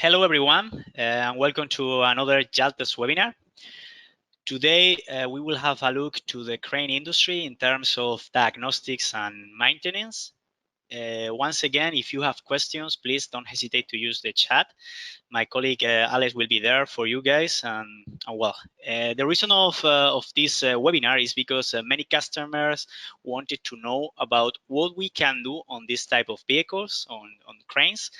Hello everyone, and welcome to another Jaltest webinar. Today we will have a look to the crane industry in terms of diagnostics and maintenance. Once again, if you have questions, please don't hesitate to use the chat. My colleague Alex will be there for you guys. The reason of this webinar is because many customers wanted to know about what we can do on this type of vehicles, on cranes.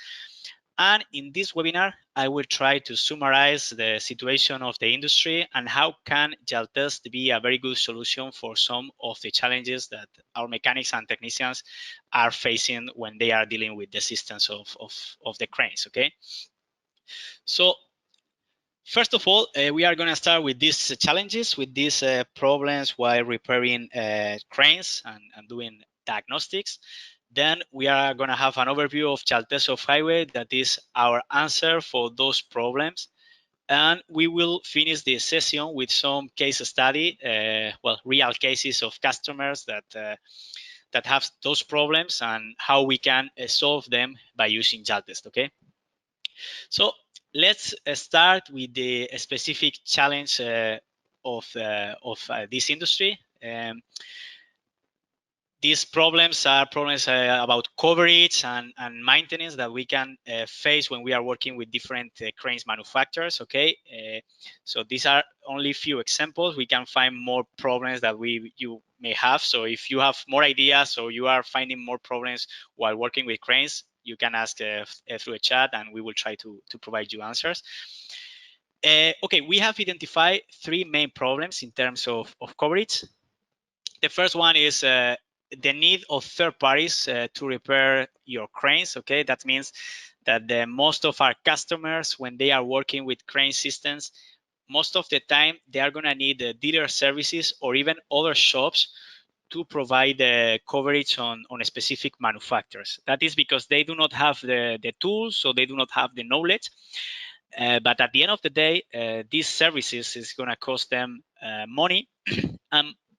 And in this webinar, I will try to summarize the situation of the industry and how can Jaltest be a very good solution for some of the challenges that our mechanics and technicians are facing when they are dealing with the systems of the cranes, okay? So first of all, we are going to start with these challenges, with these problems while repairing cranes and doing diagnostics. Then we are going to have an overview of Jaltest OHW, that is our answer for those problems. And we will finish the session with some case study, real cases of customers that have those problems and how we can solve them by using Jaltest, okay? So let's start with the specific challenge of this industry. These problems are problems about coverage and maintenance that we can face when we are working with different cranes manufacturers, okay? So these are only few examples. We can find more problems that you may have. So if you have more ideas or you are finding more problems while working with cranes, you can ask through a chat and we will try to provide you answers. Okay, we have identified three main problems in terms of coverage. The first one is the need of third parties to repair your cranes, okay? That means that most of our customers, when they are working with crane systems, most of the time they are gonna need dealer services or even other shops to provide coverage on specific manufacturers. That is because they do not have the tools, so they do not have the knowledge. But at the end of the day, these services is gonna cost them money.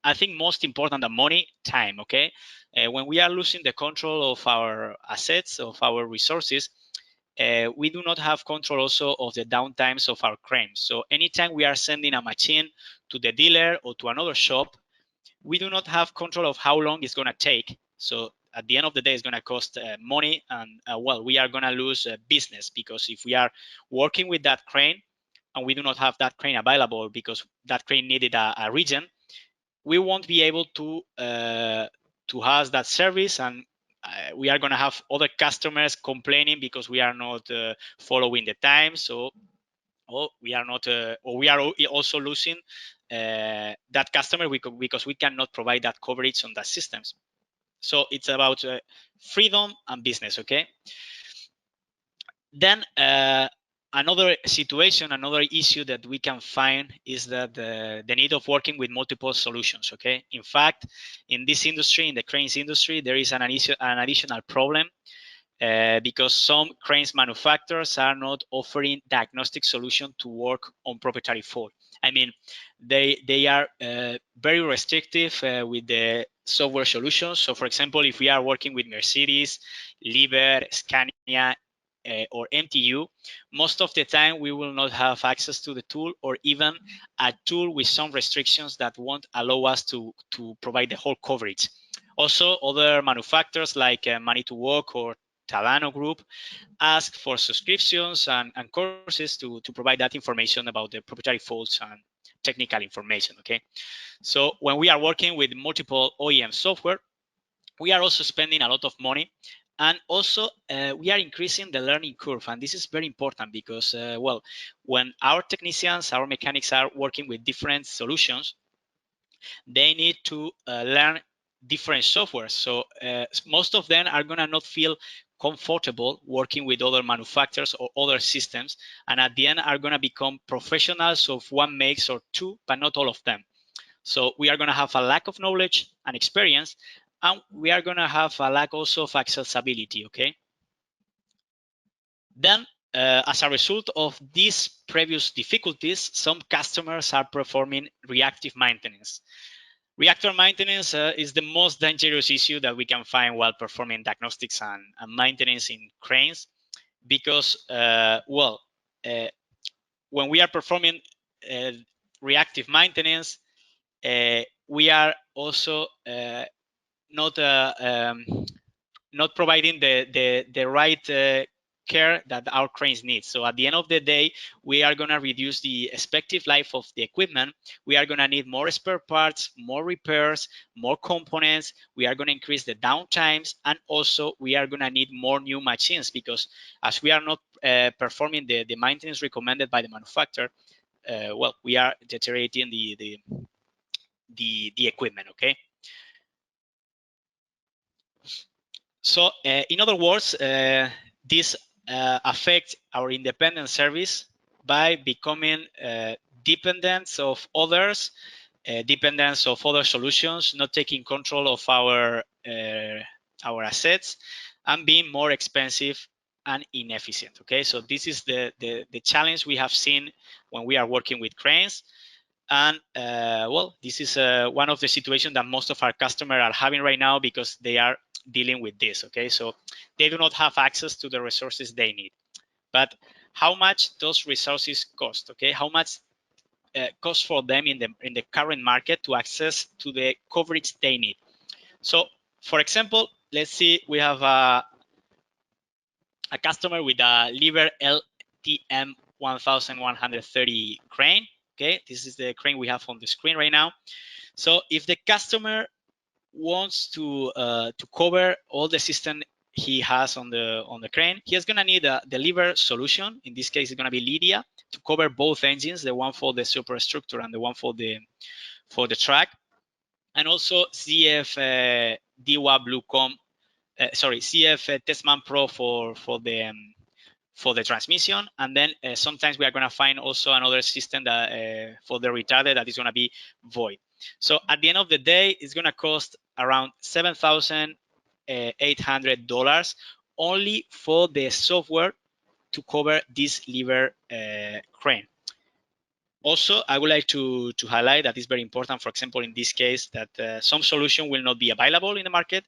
I think most important than money, time, okay? When we are losing the control of our assets, of our resources, we do not have control also of the downtimes of our cranes. So anytime we are sending a machine to the dealer or to another shop, we do not have control of how long it's gonna take. So at the end of the day, it's gonna cost money and we are gonna lose business, because if we are working with that crane and we do not have that crane available because that crane needed a region, we won't be able to have that service, and we are going to have other customers complaining because we are not following the time. So we are not, or we are also losing that customer because we cannot provide that coverage on that systems. So it's about freedom and business, okay? Then another situation, another issue that we can find is that the need of working with multiple solutions, okay? In fact, in this industry, in the cranes industry, there is an additional problem because some cranes manufacturers are not offering diagnostic solution to work on proprietary fault. I mean, they are very restrictive with the software solutions. So for example, if we are working with Mercedes, Liebherr, Scania, or MTU, most of the time we will not have access to the tool, or even a tool with some restrictions that won't allow us to provide the whole coverage. Also, other manufacturers like Money to Work or Talano Group ask for subscriptions and courses to provide that information about the proprietary faults and technical information, okay? So when we are working with multiple OEM software, we are also spending a lot of money. And also, we are increasing the learning curve. And this is very important because, when our technicians, our mechanics are working with different solutions, they need to learn different software. So most of them are going to not feel comfortable working with other manufacturers or other systems. And at the end are going to become professionals of one makes or two, but not all of them. So we are going to have a lack of knowledge and experience, and we are going to have a lack also of accessibility, okay? Then, as a result of these previous difficulties, some customers are performing reactive maintenance. Reactor maintenance is the most dangerous issue that we can find while performing diagnostics and maintenance in cranes. because when we are performing reactive maintenance, we are also not not providing the right care that our cranes need. So at the end of the day, we are going to reduce the expected life of the equipment. We are going to need more spare parts, more repairs, more components. We are going to increase the downtimes, and also we are going to need more new machines, because as we are not performing the maintenance recommended by the manufacturer, we are deteriorating the equipment. Okay. So in other words, this affects our independent service by becoming dependent of others, dependence of other solutions, not taking control of our assets, and being more expensive and inefficient. Okay, so this is the challenge we have seen when we are working with cranes. And this is one of the situations that most of our customers are having right now, because they are dealing with this. Okay, so they do not have access to the resources they need. But how much those resources cost? Okay, how much cost for them in the current market to access to the coverage they need? So, for example, let's see, we have a customer with a Liver LTM 1130 crane. Okay, this is the crane we have on the screen right now. So if the customer wants to cover all the system he has on the crane, he is going to need a deliver solution. In this case, it's going to be Lydia, to cover both engines, the one for the superstructure and the one for the track, and also CF DWA Bluecom, CF Testman Pro for the transmission. And then sometimes we are going to find also another system that for the retarded, that is going to be void. So at the end of the day, it's going to cost around $7,800 only for the software to cover this Liver crane. Also, I would like to highlight that it's very important, for example, in this case, that some solution will not be available in the market,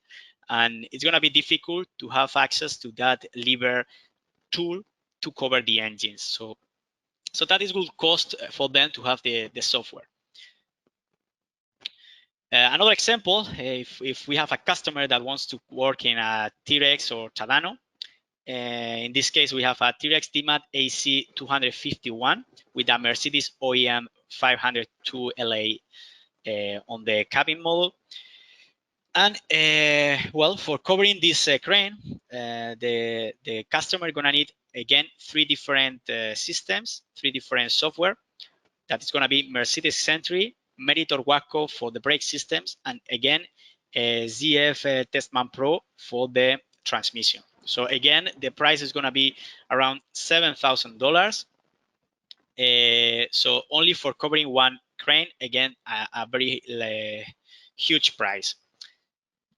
and it's going to be difficult to have access to that Liver tool to cover the engines. So that is good cost for them to have the software. Another example, if we have a customer that wants to work in a T-Rex or Tadano, in this case, we have a T-Rex DMAT AC 251 with a Mercedes OEM 502 LA on the cabin model. And for covering this crane, the customer is gonna need, again, 3 different systems, 3 different software. That is gonna be Mercedes Sentry, Meritor Waco for the brake systems, and again, ZF Testman Pro for the transmission. So again, the price is gonna be around $7,000. So only for covering one crane, again, a very huge price.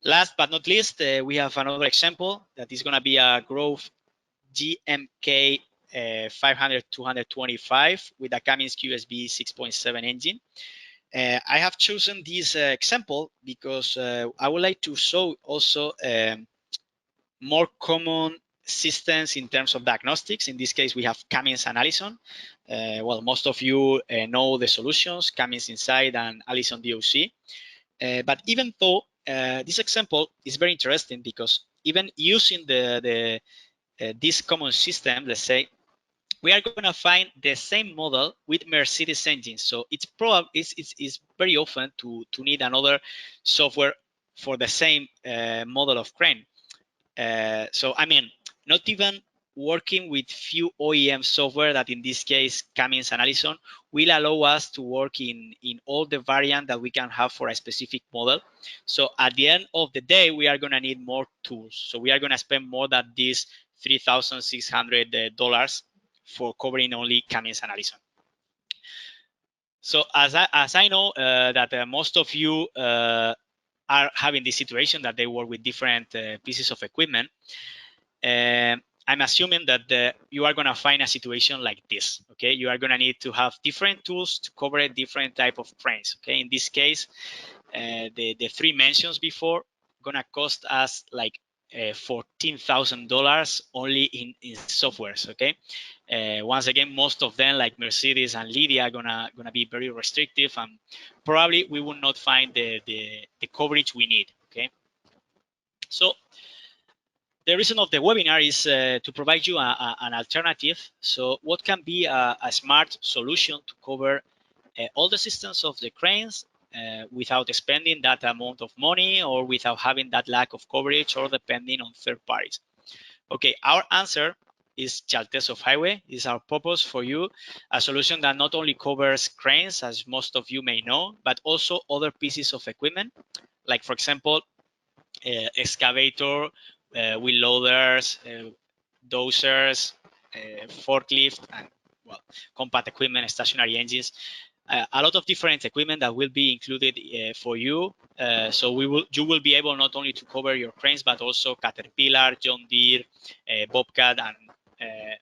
Last but not least, we have another example that is going to be a Grove GMK 500-225 with a Cummins QSB 6.7 engine. I have chosen this example because I would like to show also more common systems in terms of diagnostics. In this case, we have Cummins and Allison. Most of you know the solutions, Cummins Inside and Allison DOC. But even though this example is very interesting, because even using this common system, let's say, we are going to find the same model with Mercedes engines. So it's probably it's very often to need another software for the same model of crane. So I mean, not even working with few OEM software, that in this case Cummins and Allison, will allow us to work in all the variant that we can have for a specific model. So at the end of the day, we are going to need more tools. So we are going to spend more than this $3,600 for covering only Cummins and Allison. So as I know that most of you are having this situation that they work with different pieces of equipment, I'm assuming that you are going to find a situation like this. Okay, you are going to need to have different tools to cover a different type of cranes. Okay, in this case, the 3 mentions before going to cost us like $14,000 only in softwares. Okay. Once again, most of them, like Mercedes and Lydia, are gonna be very restrictive, and probably we will not find the coverage we need. Okay. So the reason of the webinar is to provide you an alternative. So what can be a smart solution to cover all the systems of the cranes without spending that amount of money, or without having that lack of coverage, or depending on third parties. Okay, our answer is Jaltest Off-Highway. Is our purpose for you, a solution that not only covers cranes, as most of you may know, but also other pieces of equipment, like for example, excavator, wheel loaders, dozers, forklift, and well, compact equipment, stationary engines. A lot of different equipment that will be included for you. So you will be able not only to cover your cranes, but also Caterpillar, John Deere, Bobcat, and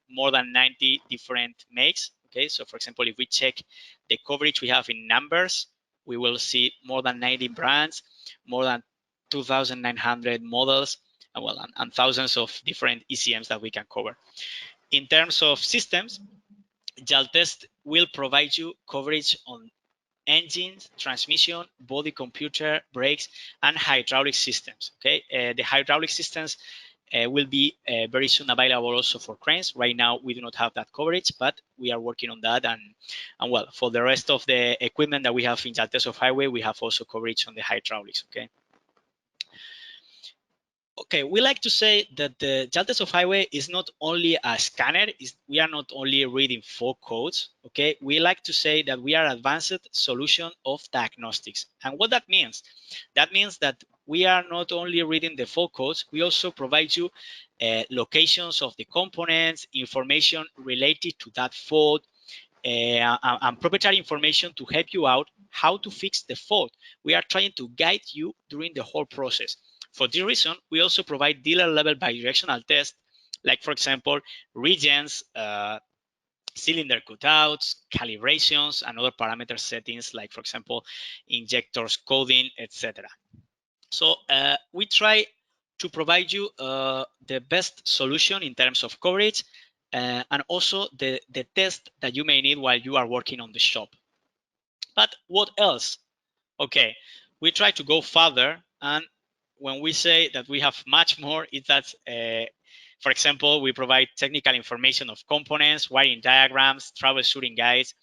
more than 90 different makes. Okay, so for example, if we check the coverage we have in numbers, we will see more than 90 brands, more than 2,900 models, and thousands of different ECMs that we can cover. In terms of systems, Jaltest will provide you coverage on engines, transmission, body computer, brakes, and hydraulic systems. Okay, the hydraulic systems will be very soon available also for cranes. Right now, we do not have that coverage, but we are working on that. And well, for the rest of the equipment that we have in Jaltest Off-Highway, we have also coverage on the hydraulics. Okay. Okay, we like to say that the Jaltest Off-Highway is not only a scanner, we are not only reading fault codes, okay? We like to say that we are advanced solution of diagnostics. And what that means? That means that we are not only reading the fault codes, we also provide you locations of the components, information related to that fault, and proprietary information to help you out how to fix the fault. We are trying to guide you during the whole process. For this reason, we also provide dealer level bidirectional tests, like for example, regions, cylinder cutouts, calibrations, and other parameter settings, like for example, injectors coding, etc. So we try to provide you the best solution in terms of coverage, and also the test that you may need while you are working on the shop. But what else? Okay, we try to go further, and when we say that we have much more, it's that, for example, we provide technical information of components, wiring diagrams, troubleshooting guides,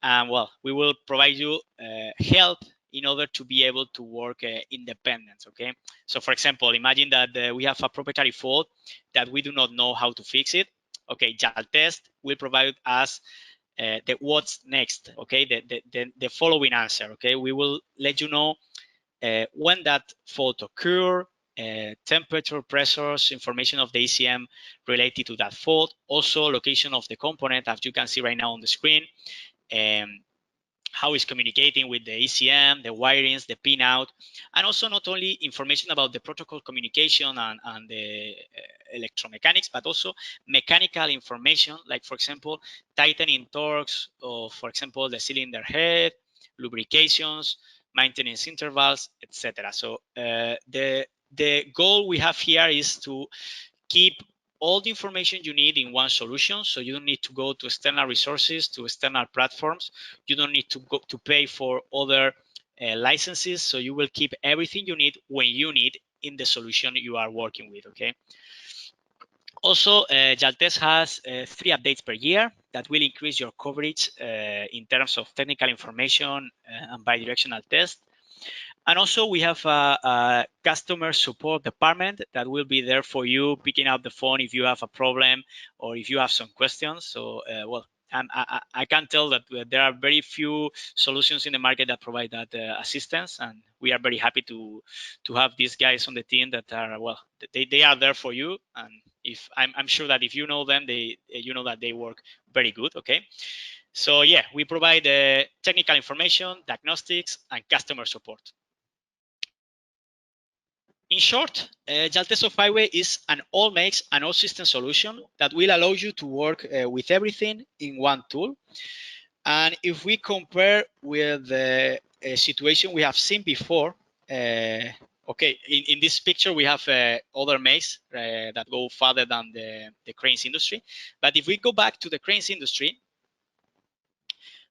and well, we will provide you help in order to be able to work independent. Okay, so for example, imagine that we have a proprietary fault that we do not know how to fix it. Okay, Jaltest will provide us the what's next. Okay, the following answer. Okay, we will let you know when that fault occurred, temperature, pressures, information of the ECM related to that fault, also location of the component, as you can see right now on the screen, how it's communicating with the ECM, the wirings, the pinout, and also not only information about the protocol communication and the electromechanics, but also mechanical information, like for example, tightening torques, or for example, the cylinder head, lubrications, maintenance intervals, etc. So the goal we have here is to keep all the information you need in one solution, so you don't need to go to external resources, to external platforms. You don't need to go to pay for other licenses, so you will keep everything you need when you need in the solution you are working with. Okay. Also, Jaltest has 3 updates per year that will increase your coverage in terms of technical information and bidirectional tests. And also we have a customer support department that will be there for you, picking up the phone if you have a problem or if you have some questions. So, well, I can tell that there are very few solutions in the market that provide that assistance, and we are very happy to have these guys on the team that are, well, they are there for you. And if I'm sure that if you know them, you know that they work very good. Okay. So yeah, we provide technical information, diagnostics, and customer support. In short, Jaltest Off-Highway is an all makes and all system solution that will allow you to work with everything in one tool. And if we compare with the situation we have seen before, Okay, in this picture we have other maze that go further than the cranes industry. But if we go back to the cranes industry,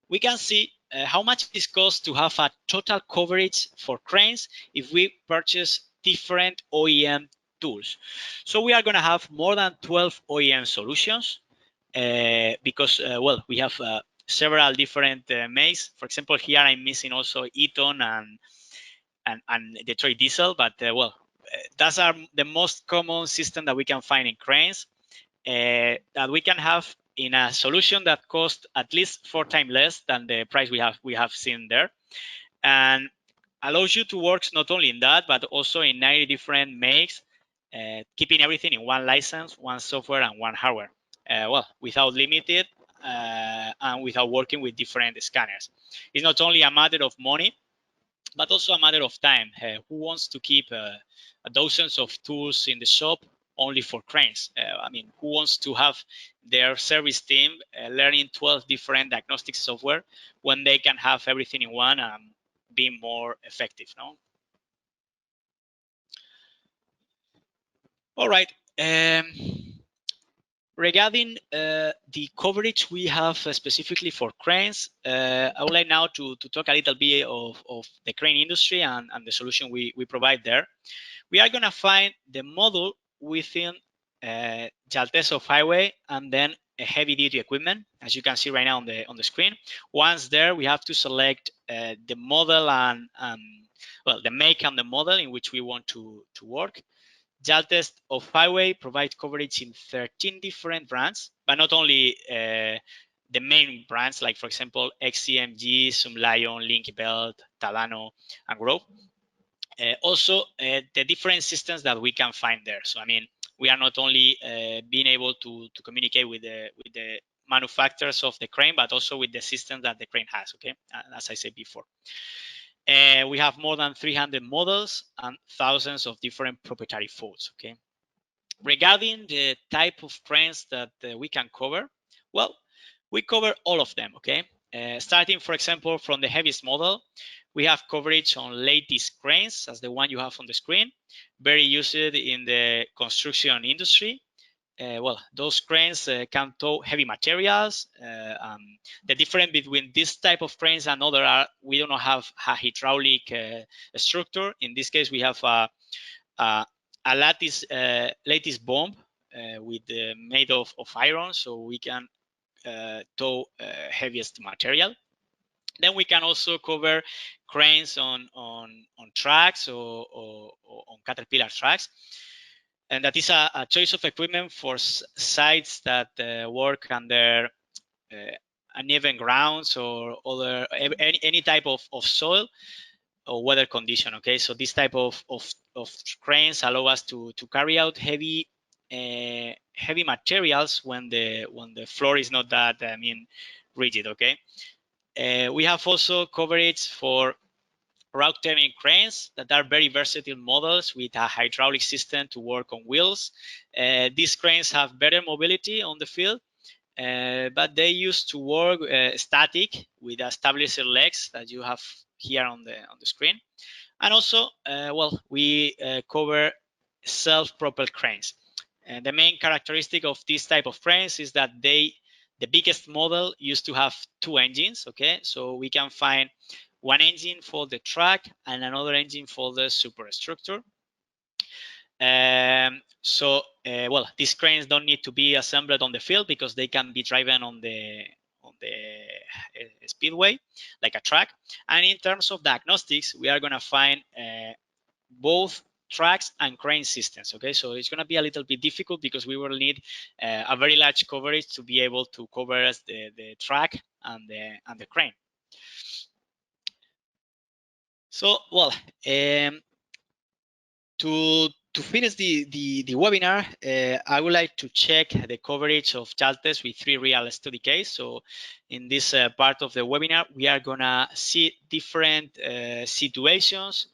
we can see how much it costs to have a total coverage for cranes if we purchase different OEM tools. So we are going to have more than 12 OEM solutions because, well, we have several different maze. For example, here I'm missing also Eaton and Detroit Diesel, but well, that's are the most common system that we can find in cranes that we can have in a solution that costs at least 4 times less than the price we have seen there, and allows you to work not only in that but also in 90 different makes, keeping everything in one license, one software, and one hardware. Well, without limited and without working with different scanners. It's not only a matter of money, but also a matter of time. Who wants to keep dozens of tools in the shop only for cranes? I mean, who wants to have their service team learning 12 different diagnostic software when they can have everything in one and be more effective? No. All right. Regarding the coverage we have specifically for cranes, I would like now to talk a little bit of the crane industry and the solution we provide there. We are going to find the model within Jaltest OHW and then a heavy duty equipment, as you can see right now on the screen. Once there, we have to select the model and well, the make and the model in which we want to work. Jaltest OHW provides coverage in 13 different brands, but not only the main brands, like for example XCMG, Sumlion, Link Belt, Talano, and Grove. Also, the different systems that we can find there. So, I mean, we are not only being able to communicate with the manufacturers of the crane, but also with the system that the crane has. Okay, as I said before. We have more than 300 models and thousands of different proprietary faults. Okay. Regarding the type of cranes that we can cover, well, we cover all of them. Okay. Starting, for example, from the heaviest model, we have coverage on latest cranes, as the one you have on the screen, very used in the construction industry. Well, those cranes can tow heavy materials. The difference between this type of cranes and other are we don't have a hydraulic structure. In this case, we have a lattice bomb made of iron, so we can tow heaviest material. Then we can also cover cranes on tracks or on Caterpillar tracks. And that is a choice of equipment for sites that work under uneven grounds or other any type of soil or weather condition. Okay, so this type of cranes allow us to carry out heavy materials when the floor is not that rigid. Okay. We have also coverage for route turning cranes that are very versatile models with a hydraulic system to work on wheels. These cranes have better mobility on the field, but they used to work static with a stabilizer legs that you have here on the screen. And also, well, we cover self-propelled cranes. And the main characteristic of this type of cranes is that the biggest model used to have 2 engines. Okay, so we can find one engine for the track and another engine for the superstructure. Well, these cranes don't need to be assembled on the field because they can be driven on the speedway like a track. And in terms of diagnostics, we are going to find both tracks and crane systems. Okay, so it's going to be a little bit difficult because we will need a very large coverage to be able to cover the track and the crane. So, well, to finish the webinar, I would like to check the coverage of Jaltest with 3 real study case. So in this part of the webinar, we are going to see different situations.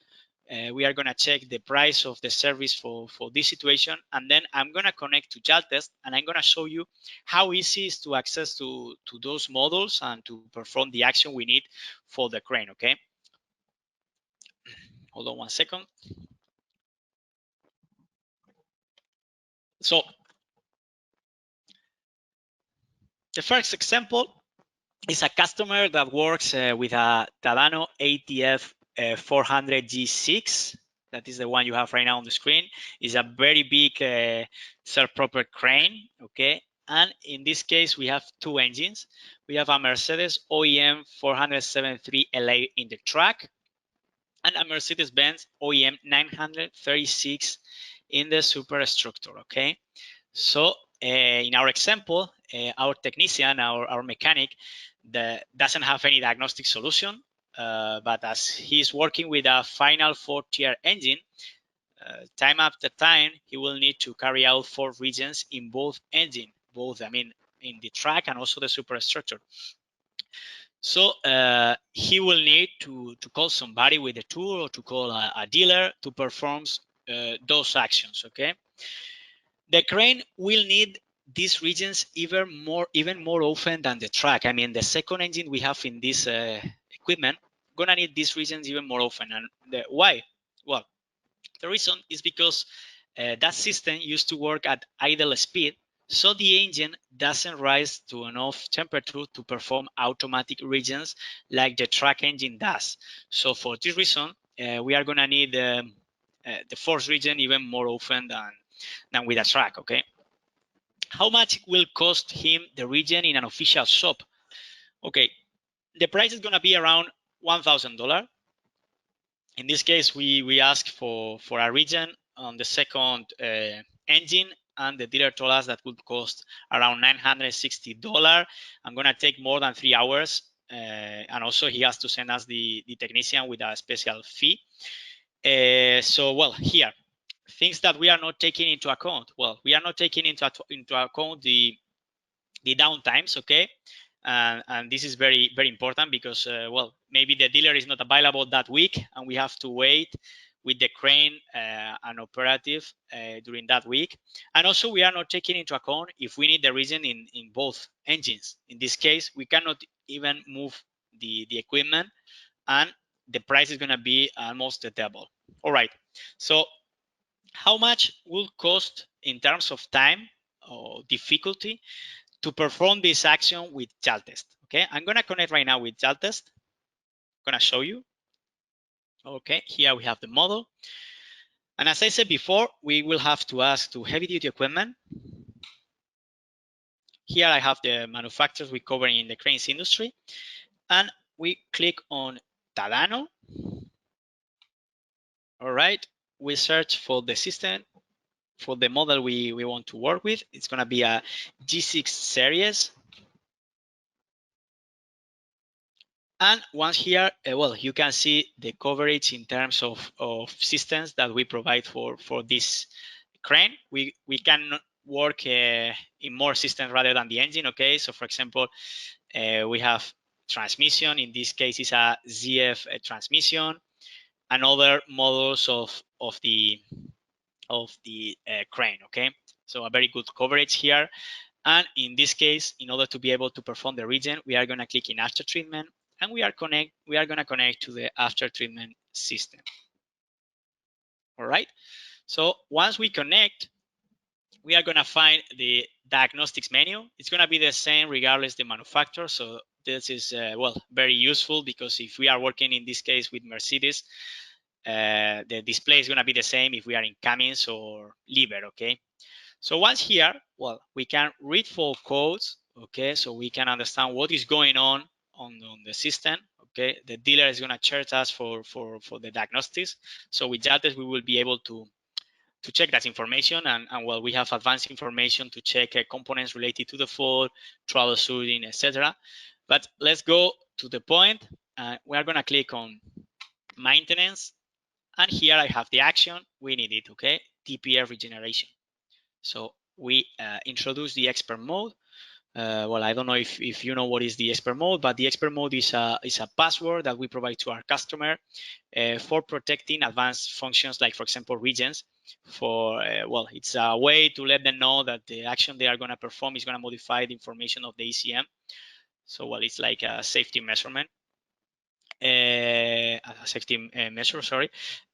We are going to check the price of the service for this situation. And then I'm going to connect to Jaltest and I'm going to show you how easy it is to access to those models and to perform the action we need for the crane. Okay. Hold on one second. So the first example is a customer that works with a Tadano ATF 400G6. That is the one you have right now on the screen. It's a very big self-propelled crane, okay? And in this case, we have two engines. We have a Mercedes OEM 473 LA in the track and a Mercedes-Benz OEM 936 in the superstructure, okay? So in our example, our technician, our mechanic, doesn't have any diagnostic solution, but as he's working with a final 4-tier engine, time after time, he will need to carry out 4 regions in both engine, I mean, in the track and also the superstructure. So he will need to call somebody with a tool or to call a dealer to perform those actions, okay? The crane will need these regions even more often than the track. I mean, the second engine we have in this equipment gonna need these regions even more often. And why? Well, the reason is because that system used to work at idle speed, so the engine doesn't rise to enough temperature to perform automatic regions like the track engine does. So for this reason, we are gonna need the force region even more often than with a track, okay? How much will cost him the region in an official shop? Okay, the price is gonna be around $1,000. In this case, we asked for a region on the second engine, and the dealer told us that would cost around $960. I'm gonna take more than 3 hours, and also he has to send us the technician with a special fee. So well, here things that we are not taking into account. Well, we are not taking into account the downtimes, okay? And this is very important because well, maybe the dealer is not available that week and we have to wait with the crane and operative during that week. And also we are not taking into account if we need the region in both engines. In this case, we cannot even move the equipment, and the price is going to be almost the double. All right, so how much will cost in terms of time or difficulty to perform this action with Jaltest? Okay, I'm gonna connect right now with Jaltest. I'm gonna show you. Okay, here we have the model. And as I said before, we will have to ask to heavy duty equipment. Here I have the manufacturers we cover in the cranes industry. And we click on Tadano. All right, we search for the system, for the model we want to work with. It's gonna be a G6 series. And once here, well, you can see the coverage in terms of systems that we provide for this crane. We can work in more systems rather than the engine, okay? So for example, we have transmission. In this case, it's a ZF transmission, and other models of the crane, okay? So a very good coverage here. And in this case, in order to be able to perform the region, we are going to click in after treatment, and we are going to connect to the after treatment system. All right. So once we connect, we are going to find the diagnostics menu. It's going to be the same regardless the manufacturer. So this is well, very useful, because if we are working in this case with Mercedes, the display is going to be the same if we are in Cummins or Liebherr, okay? So once here, well, we can read for codes, okay? So we can understand what is going on the system, okay? The dealer is gonna charge us for the diagnostics. So with Jaltest, we will be able to check that information, and well, we have advanced information to check components related to the fault, troubleshooting, etc. But let's go to the point. We are gonna click on maintenance, and here I have the action we need it, okay? TPF regeneration. So we introduce the expert mode. Well, I don't know if you know what is the expert mode, but the expert mode is a password that we provide to our customer for protecting advanced functions, like, for example, regions. For well, it's a way to let them know that the action they are going to perform is going to modify the information of the ECM. So, well, it's like a safety measurement, a safety measure, sorry.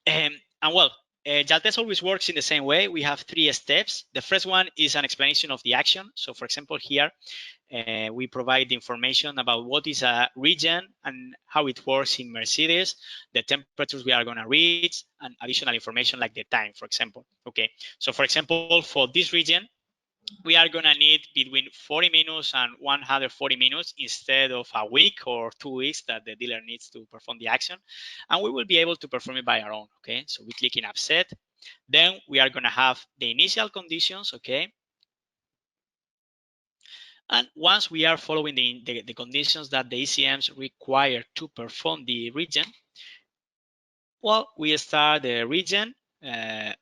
And well, Jaltest always works in the same way. We have 3 steps. The first one is an explanation of the action. So for example, here we provide the information about what is a region and how it works in Mercedes, the temperatures we are going to reach, and additional information like the time, for example. Okay, so for example, for this region, we are going to need between 40 minutes and 140 minutes instead of a week or 2 weeks that the dealer needs to perform the action. And we will be able to perform it by our own. Okay, so we click in Upset. Then we are going to have the initial conditions. Okay, and once we are following the conditions that the ECMs require to perform the region, well, we start the region and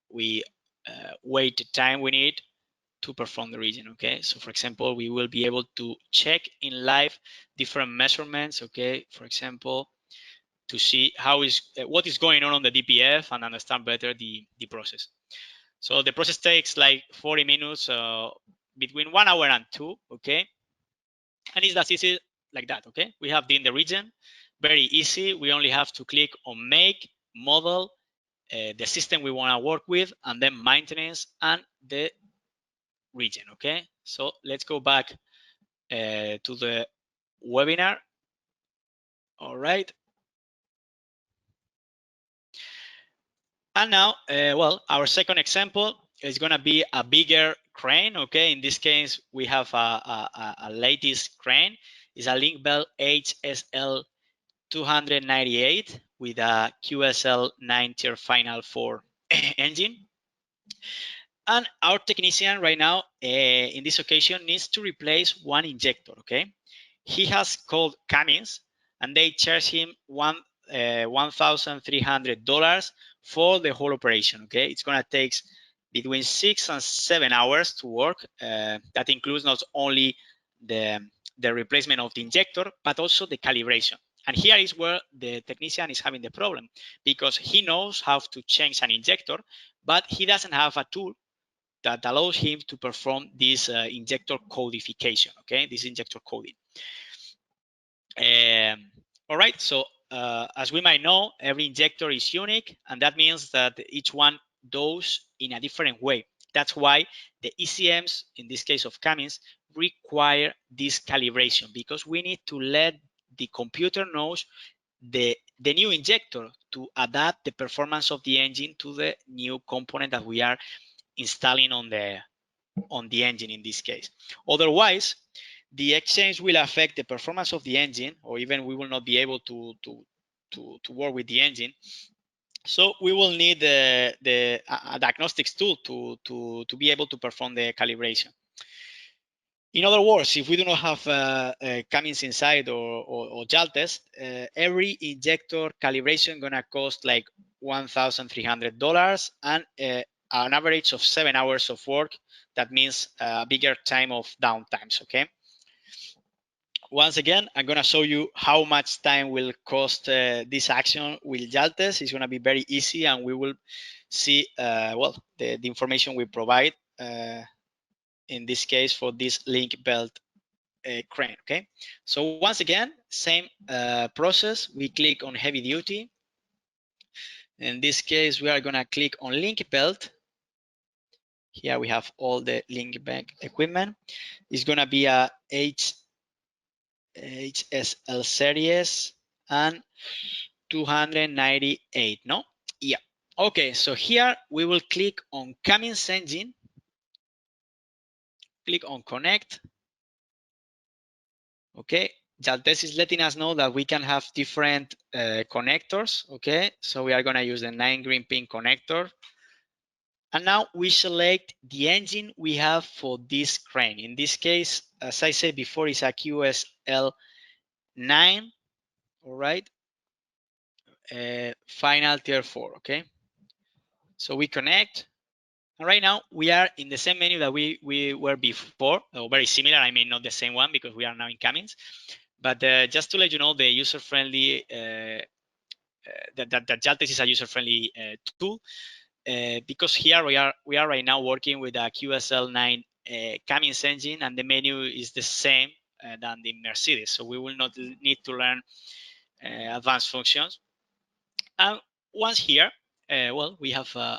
we wait the time we need to perform the region. Okay, so for example, we will be able to check in live different measurements. Okay, for example, to see how is what is going on the DPF and understand better the process. So the process takes like 40 minutes, between 1 hour and 2. Okay, and it's that easy like that. Okay, we have in the region, very easy. We only have to click on make, model, the system we want to work with, and then maintenance and the region. Okay, so let's go back to the webinar. All right. And now, well, our second example is going to be a bigger crane. Okay, in this case, we have a latest crane. It's a Link-Belt HSL 298 with a QSL 9 tier final 4 engine. And our technician right now, in this occasion, needs to replace one injector. Okay, he has called Cummins, and they charge him $1,300 for the whole operation. Okay, it's gonna take between 6 and 7 hours to work. That includes not only the replacement of the injector, but also the calibration. And here is where the technician is having the problem, because he knows how to change an injector, but he doesn't have a tool that allows him to perform this injector codification. Okay, this injector coding. All right, so as we might know, every injector is unique, and that means that each one does in a different way. That's why the ECMs, in this case of Cummins, require this calibration, because we need to let the computer knows the new injector to adapt the performance of the engine to the new component that we are installing on the engine in this case. Otherwise, the exchange will affect the performance of the engine, or even we will not be able to work with the engine. So we will need a diagnostics tool to be able to perform the calibration. In other words, if we do not have Cummins inside or Jaltest, every injector calibration gonna cost like $1,300 and an average of 7 hours of work. That means a bigger time of downtimes. Okay. Once again, I'm gonna show you how much time will cost this action with Jaltest. It's gonna be very easy, and we will see well the information we provide. In this case, for this Link-Belt crane. Okay, so once again, same process. We click on heavy duty. In this case, we are gonna click on Link-Belt. Here we have all the Link-Belt equipment. It's gonna be a HSL series and 298. No, yeah. Okay, so here we will click on Cummins engine. Click on connect. Okay, Jaltest is letting us know that we can have different connectors. Okay, so we are going to use the 9 green pin connector. And now we select the engine we have for this crane. In this case, as I said before, it's a QSL 9. All right, final tier 4. Okay, so we connect. And right now we are in the same menu that we were before, or very similar. I mean, not the same one, because we are now in Cummins. But just to let you know, the user-friendly that Jaltest is a user-friendly tool, because here we are right now working with a QSL 9 Cummins engine, and the menu is the same than the Mercedes, so we will not need to learn advanced functions. And once here, well, we have a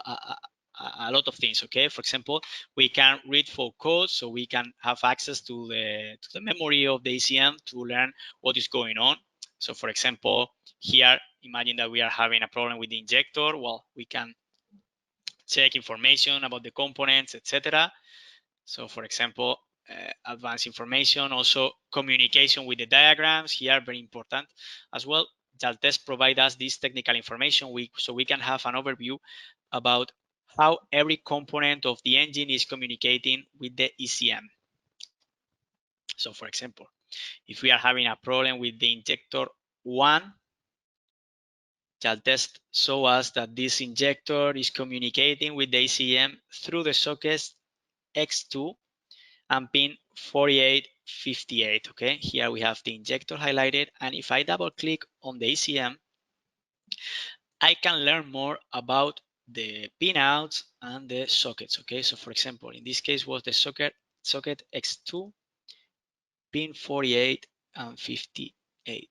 lot of things. Okay, for example, we can read for code, so we can have access to the memory of the ECM to learn what is going on. So, for example, here, imagine that we are having a problem with the injector. Well, we can check information about the components, etc. So, for example, advanced information, also communication with the diagrams here, very important as well. Jaltest provide us this technical information so we can have an overview about how every component of the engine is communicating with the ECM. So, for example, if we are having a problem with the injector 1, Jaltest show us that this injector is communicating with the ECM through the sockets X2 and pin 4858. Okay, here we have the injector highlighted, and if I double click on the ECM, I can learn more about the pinouts and the sockets. Okay, so for example, in this case was the socket X2 pin 48 and 58.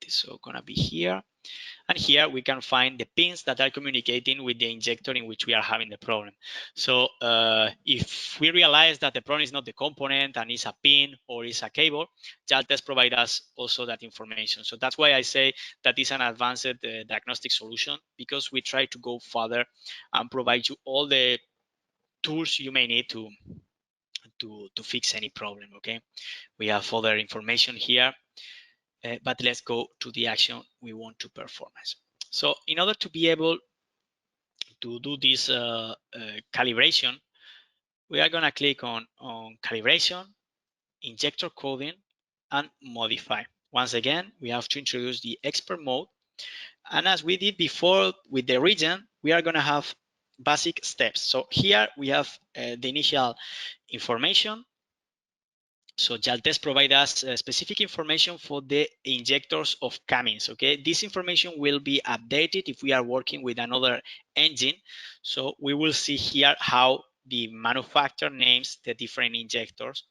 So gonna be here. And here we can find the pins that are communicating with the injector in which we are having the problem. So if we realize that the problem is not the component and it's a pin or it's a cable, Jaltest provide us also that information. So that's why I say that it's an advanced diagnostic solution, because we try to go further and provide you all the tools you may need to fix any problem. Okay, we have other information here. But let's go to the action we want to perform. So in order to be able to do this calibration, we are going to click on calibration, injector coding, and modify. Once again, we have to introduce the expert mode. And as we did before with the region, we are going to have basic steps. So here we have the initial information. So Jaltest provide us specific information for the injectors of Cummins. Okay, this information will be updated if we are working with another engine. So we will see here how the manufacturer names the different injectors.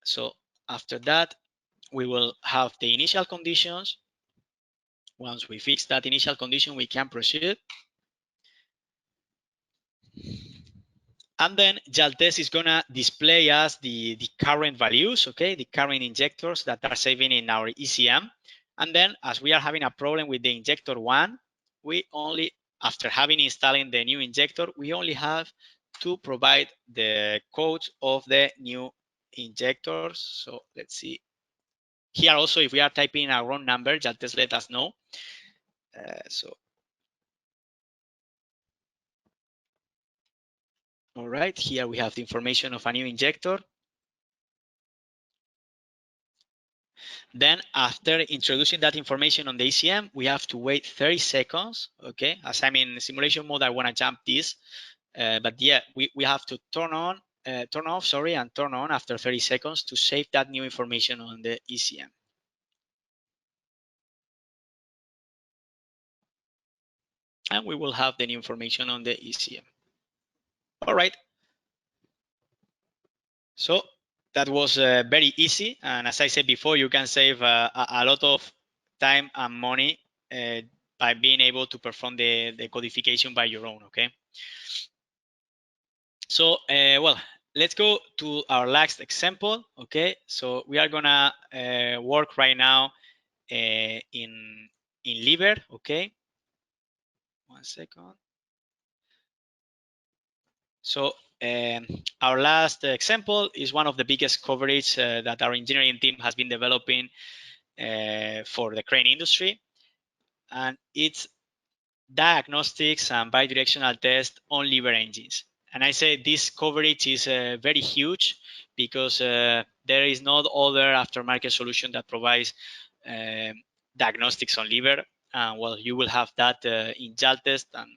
So after that, we will have the initial conditions. Once we fix that initial condition, we can proceed. And then Jaltest is gonna display us the current values, okay, the current injectors that are saving in our ECM. And then as we are having a problem with the injector 1, we only, after having installing the new injector, we only have to provide the codes of the new injectors. So let's see. Here also, if we are typing a wrong number, Jaltest let us know. All right, here we have the information of a new injector. Then after introducing that information on the ECM, we have to wait 30 seconds, okay? As I'm in simulation mode, I wanna jump this, but yeah, we have to turn off, and turn on after 30 seconds to save that new information on the ECM. And we will have the new information on the ECM. All right. So that was very easy. And as I said before, you can save a lot of time and money by being able to perform the codification by your own, okay? So, well, let's go to our last example, okay? So we are gonna work right now in liver, okay? 1 second. So our last example is one of the biggest coverage that our engineering team has been developing for the crane industry, and it's diagnostics and bidirectional test on liver engines. And I say this coverage is very huge because there is no other aftermarket solution that provides diagnostics on liver. Well, you will have that in Jaltest, and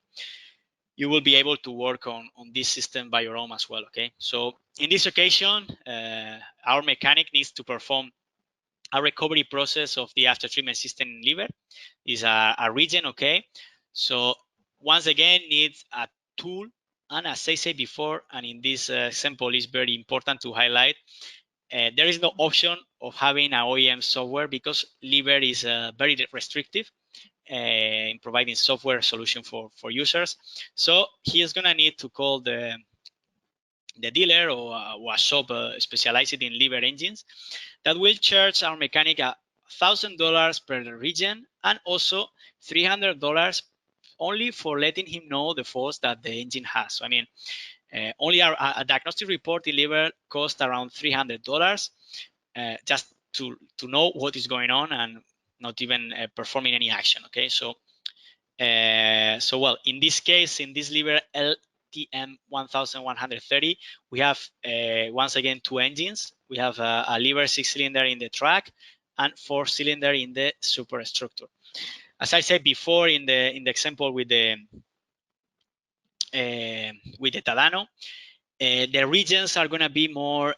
you will be able to work on this system by your own as well, okay? So in this occasion, our mechanic needs to perform a recovery process of the after treatment system in liver. Is a region, okay? So once again, needs a tool, and as I said before, and in this example is very important to highlight, there is no option of having an OEM software because liver is very restrictive. in providing software solution for users. So he is gonna need to call the dealer or a shop specialized in liver engines that will charge our mechanic $1,000 per region and also $300 only for letting him know the faults that the engine has. So I mean, only a diagnostic report delivered cost around $300 just to know what is going on and not even performing any action. Okay, so well, in this case, in this liver LTM 1130, we have once again two engines. We have a liver 6-cylinder in the track and 4-cylinder in the superstructure. As I said before in the example with the Tadano, the regions are going to be more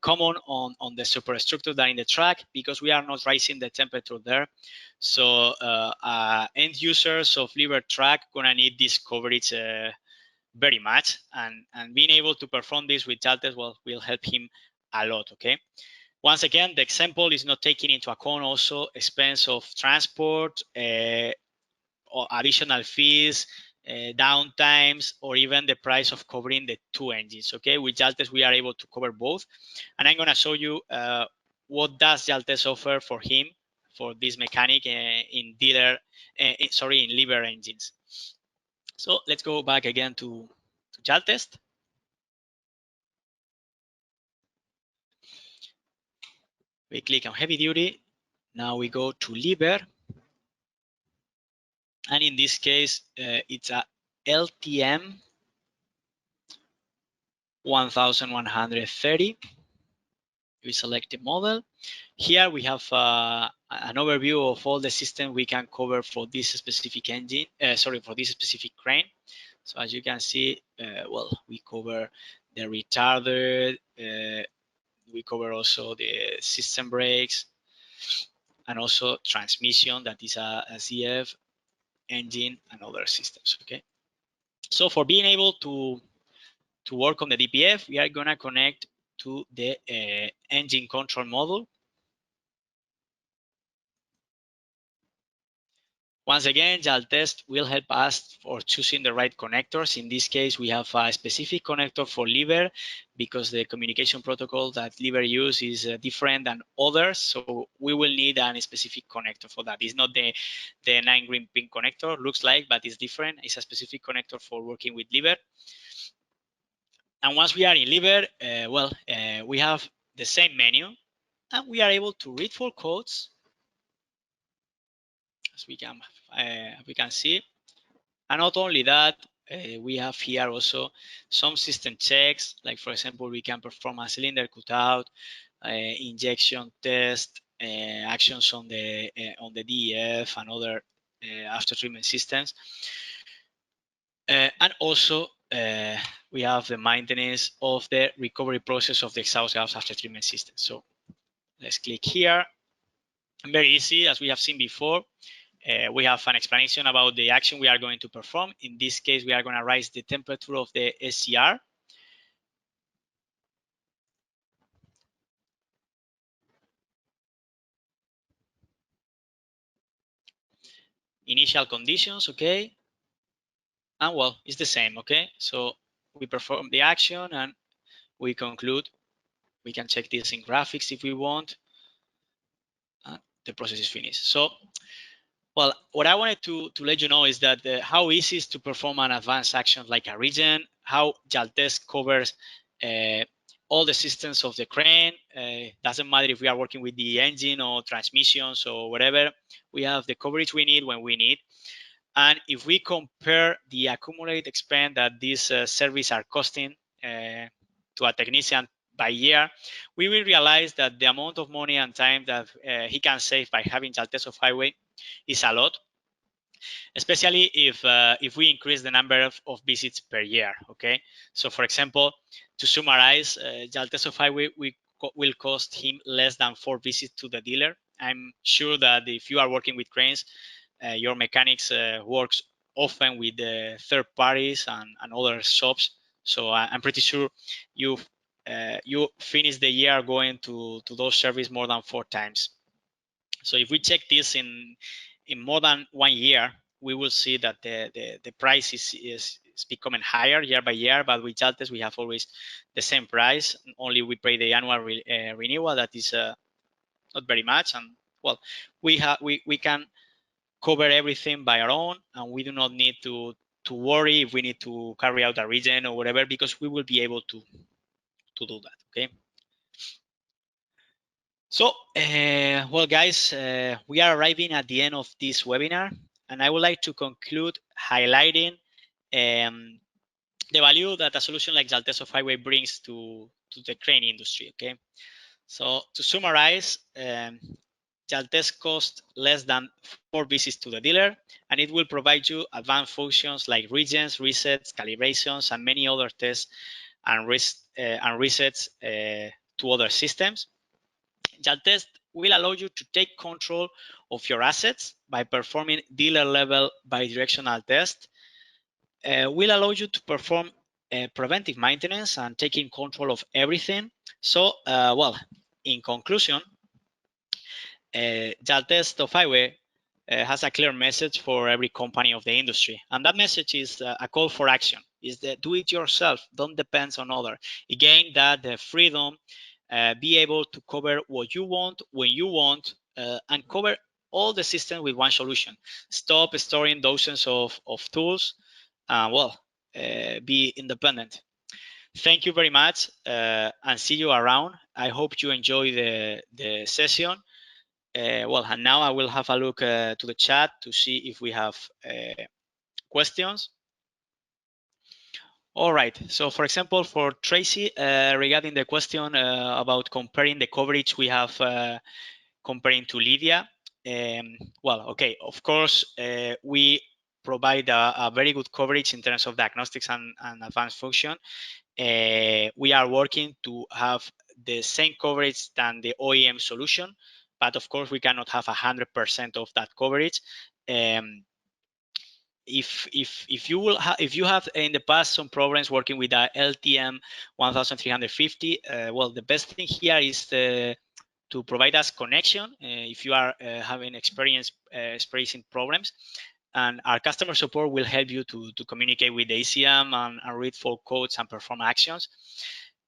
common on the superstructure than in the track because we are not raising the temperature there. So end users of liver track gonna need this coverage very much, and being able to perform this with Jaltest will help him a lot. Okay. Once again, the example is not taking into account also expense of transport, or additional fees, downtimes, or even the price of covering the two engines. Okay, with Jaltest we are able to cover both, and I'm going to show you what does Jaltest offer for him, for this mechanic in liver engines. So let's go back again to Jaltest. We click on heavy duty. Now we go to liver, and in this case it's a LTM 1130. We select the model. Here we have an overview of all the systems we can cover for this specific engine, for this specific crane. So as you can see, well, we cover the retarder, we cover also the system brakes, and also transmission, that is a ZF, engine, and other systems, okay? So for being able to work on the DPF, we are gonna connect to the engine control module. Once again, Jaltest will help us for choosing the right connectors. In this case, we have a specific connector for liver because the communication protocol that liver use is different than others. So we will need a specific connector for that. It's not the 9 green pin connector, looks like, but it's different. It's a specific connector for working with liver. And once we are in liver, we have the same menu, and we are able to read for codes, as we can see. And not only that, we have here also some system checks, like for example, we can perform a cylinder cutout, injection test, actions on the DEF and other after treatment systems. And also we have the maintenance of the recovery process of the exhaust gas after treatment system. So let's click here. Very easy, as we have seen before. We have an explanation about the action we are going to perform. In this case, we are going to raise the temperature of the SCR. Initial conditions, okay. And well, it's the same, okay. So we perform the action and we conclude. We can check this in graphics if we want. The process is finished. So, well, what I wanted to let you know is that how easy it is to perform an advanced action like a regen, how Jaltest covers all the systems of the crane. Doesn't matter if we are working with the engine or transmissions or whatever. We have the coverage we need when we need. And if we compare the accumulated expense that these services are costing to a technician by year, we will realize that the amount of money and time that he can save by having Jaltest OHW is a lot, especially if we increase the number of visits per year. Okay, so for example, to summarize, Jaltest OHW will cost him less than 4 visits to the dealer. I'm sure that if you are working with cranes, your mechanics works often with third parties and other shops. So I'm pretty sure you finish the year going to those services more than 4 times. So if we check this in more than 1 year, we will see that the price is becoming higher year by year. But with Jaltest, we have always the same price. Only we pay the annual renewal. That is not very much. And well, we can cover everything by our own, and we do not need to worry if we need to carry out a region or whatever, because we will be able to do that. Okay. So, well, guys, we are arriving at the end of this webinar, and I would like to conclude highlighting the value that a solution like Jaltest OHW brings to the crane industry. Okay, so to summarize, Jaltest costs less than 4 visits to the dealer, and it will provide you advanced functions like regions, resets, calibrations, and many other tests and resets to other systems. Jaltest will allow you to take control of your assets by performing dealer-level bidirectional tests. Will allow you to perform preventive maintenance and taking control of everything. So, well, in conclusion, Jaltest OHW has a clear message for every company of the industry, and that message is a call for action. Is that do it yourself, don't depend on others. Again, that the freedom, be able to cover what you want when you want, and cover all the system with one solution. Stop storing dozens of tools, and well, be independent. Thank you very much, and see you around. I hope you enjoy the session. Well, and now I will have a look to the chat to see if we have questions. All right. So, for example, for Tracy, regarding the question about comparing the coverage we have comparing to Lydia. Well, okay, of course, we provide a very good coverage in terms of diagnostics and advanced function. We are working to have the same coverage than the OEM solution, but of course we cannot have 100% of that coverage. If you have in the past some problems working with a LTM 1350, well, the best thing here is to provide us connection if you are having experiencing problems, and our customer support will help you to communicate with the ACM and read fault codes and perform actions.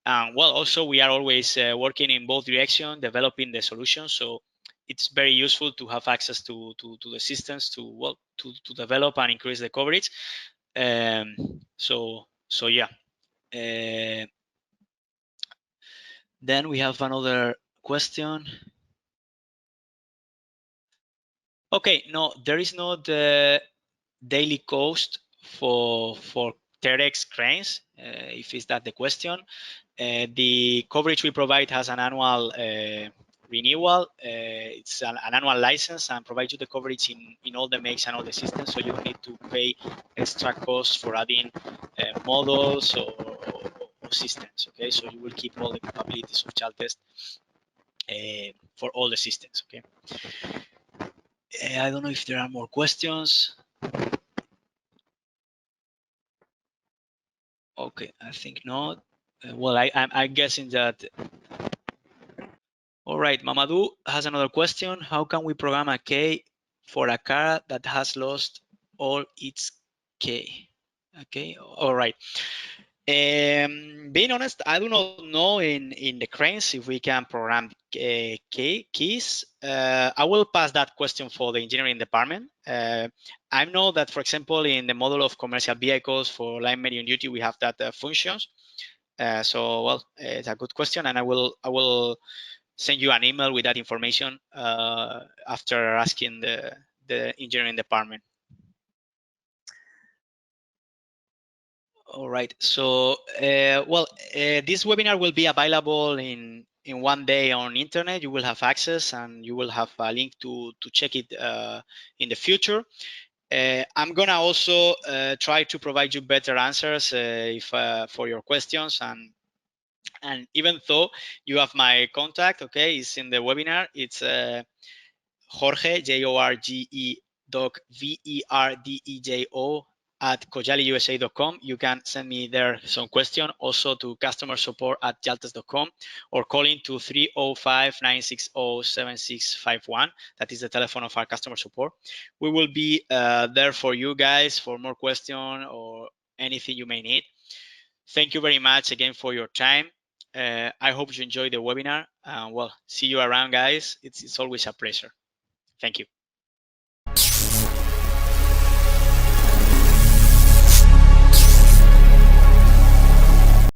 And well, also we are always working in both directions, developing the solution. So it's very useful to have access to the systems to develop and increase the coverage. So yeah. Then we have another question. Okay, no, there is no the daily cost for Terex cranes. If is that the question, the coverage we provide has an annual renewal. It's an annual license and provides you the coverage in all the makes and all the systems. So you don't need to pay extra costs for adding models or systems. Okay, so you will keep all the capabilities of Jaltest for all the systems. Okay. I don't know if there are more questions. Okay, I think not. Well, I'm guessing that. All right, Mamadou has another question. How can we program a key for a car that has lost all its key? Okay, all right. Being honest, I do not know in the cranes if we can program keys. I will pass that question for the engineering department. I know that, for example, in the model of commercial vehicles for line medium duty, we have that functions. So, well, it's a good question, and I will send you an email with that information after asking the engineering department. All right. So, this webinar will be available in 1 day on internet. You will have access, and you will have a link to check it in the future. I'm gonna also try to provide you better answers if for your questions, and even though you have my contact, okay, it's in the webinar. It's Jorge, Jorge, Verdejo kojaliusa.com. You can send me there some question, also to customer support at jaltest.com, or calling to 305-960-7651. That is the telephone of our customer support. We will be there for you guys for more question or anything you may need. Thank you very much again for your time. I hope you enjoyed the webinar. Well, see you around, guys. It's always a pleasure. Thank you.